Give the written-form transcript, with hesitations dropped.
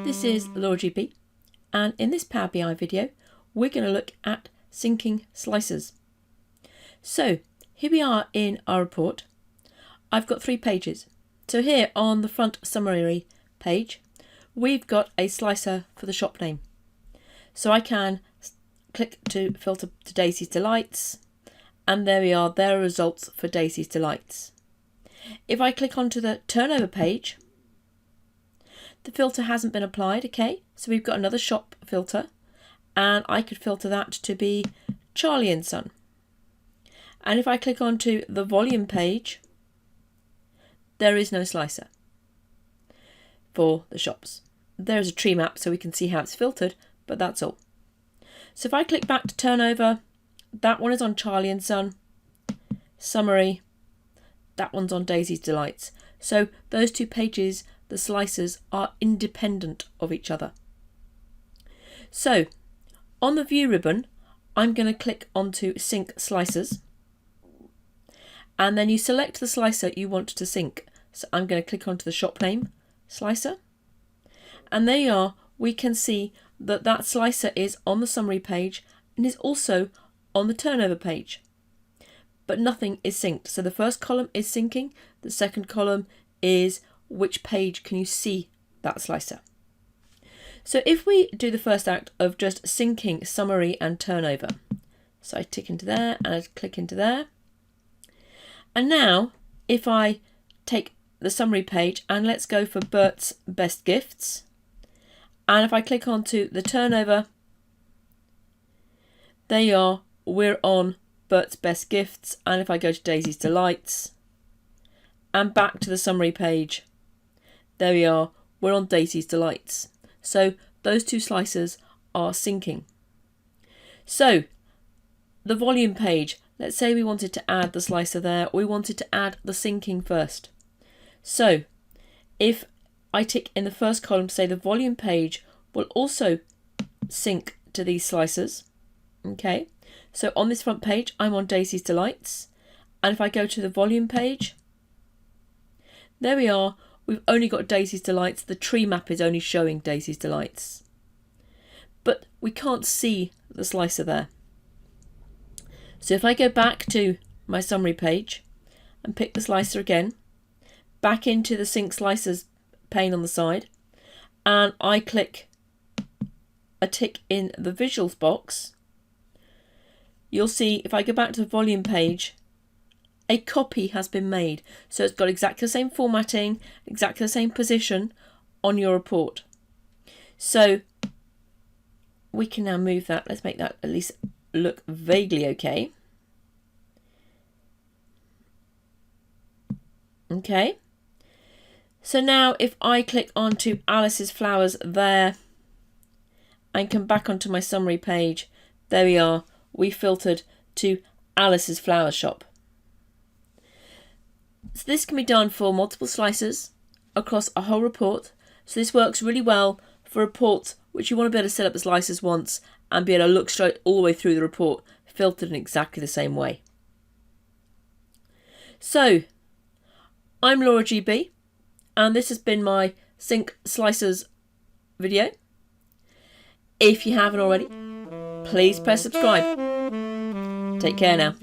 This is Laura GB, and in this Power BI video we're going to look at syncing slices. So here we are in our report. I've got 3 pages. So here on the front summary page we've got a slicer for the shop name. So I can click to filter to Daisy's Delights, and there we are, there are results for Daisy's Delights. If I click onto the turnover page, the filter hasn't been applied, okay? So we've got another shop filter, and I could filter that to be Charlie and Son. And if I click onto the volume page, there is no slicer for the shops. There's a tree map so we can see how it's filtered, but that's all. So if I click back to turnover, that one is on Charlie and Son. Summary, that one's on Daisy's Delights. So those 2 pages, the slicers are independent of each other. So on the view ribbon, I'm going to click onto sync slicers, and then you select the slicer you want to sync. So I'm going to click onto the shop name slicer, and there you are. We can see that that slicer is on the summary page and is also on the turnover page, but nothing is synced. So the first column is syncing, the second column is which page can you see that slicer. So if we do the first act of just syncing summary and turnover, so I tick into there and I click into there, and now if I take the summary page and let's go for Bert's Best Gifts, and if I click onto the turnover, there you are, we're on Bert's Best Gifts, and if I go to Daisy's Delights and back to the summary page, there we are, we're on Daisy's Delights. So those 2 slicers are syncing. So the volume page, let's say we wanted to add the slicer there, we wanted to add the syncing first. So if I tick in the first column, say the volume page will also sync to these slicers. Okay, so on this front page I'm on Daisy's Delights, and if I go to the volume page, there we are, we've only got Daisy's Delights. The tree map is only showing Daisy's Delights, but we can't see the slicer there. So if I go back to my summary page and pick the slicer again, back into the sync slicers pane on the side, and I click a tick in the visuals box, you'll see if I go back to the volume page, a copy has been made. So it's got exactly the same formatting, exactly the same position on your report. So we can now move that. Let's make that at least look vaguely okay. Okay. So now if I click onto Alice's Flowers there and come back onto my summary page, there we are, we filtered to Alice's Flower Shop. So this can be done for multiple slicers across a whole report. So this works really well for reports which you want to be able to set up the slicers once and be able to look straight all the way through the report, filtered in exactly the same way. So I'm Laura GB, and this has been my sync slicers video. If you haven't already, please press subscribe. Take care now.